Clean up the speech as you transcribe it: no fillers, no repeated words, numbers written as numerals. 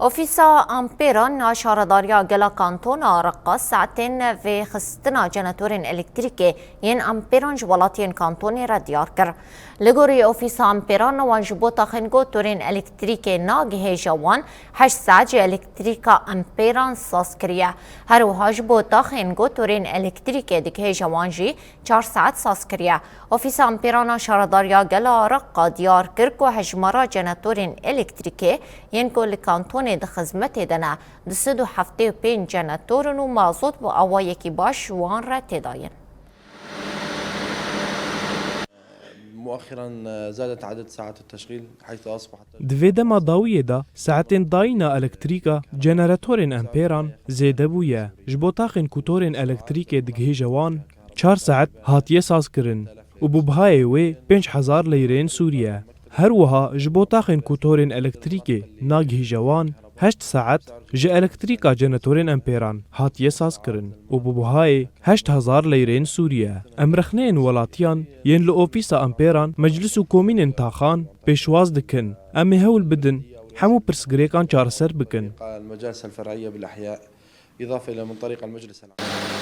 أوفيسا أمبيران شارداريا جلا كانتونا رقص ساعتين في خستنا جناتورين إلكتريكي ين أمبيران جوالاتين كانتوني ردياركر لغوري أوفيسا أمبيران وانجبوتا خنجو تورين إلكتريكي ناجهي جوان حش ساجي إلكتريكا أمبيران ساسكريا هرو هاجبوتا خنجو تورين إلكتريكي دكهي جوانجي 4 ساعات ساسكريا أوفيسا أمبيران شارداريا جلا رقا دياركر كو حجمارا جناتورين إلكتريكي ينكو لكانتوني د خدمت دنا د 275 جنراتور و مازوت بو اوایکی باش وان را تداين. مؤخرا زادت عدد ساعات التشغيل حيث أصبحت دفيدما ضاوية دا ساعتين ضاينا إلكتريكا جنراتورين أمبيران زيدا بويا جبوتاخن كوتورين إلكتريكي دقهي جوان 4 ساعت هاتيه ساسكرن وببهاي وي 5000 ليرين سوريا هروها جبوتاخن كوتورين إلكتريكي ناقهي جوان 8 ساعت جا إلكتريكا جنراتورين أمبيران هاتيه ساسكرن وببهاي 8000 ليرين سوريا أمرخنين ولاتيان ين لأوفيسا أمبيران مجلسو كومين انتاخان بيشواز دكن أمي هول بدن حمو برسغريكان چارسر بكن المجالس الفرعية بالأحياء إضافة إلى من طريق المجلس العام.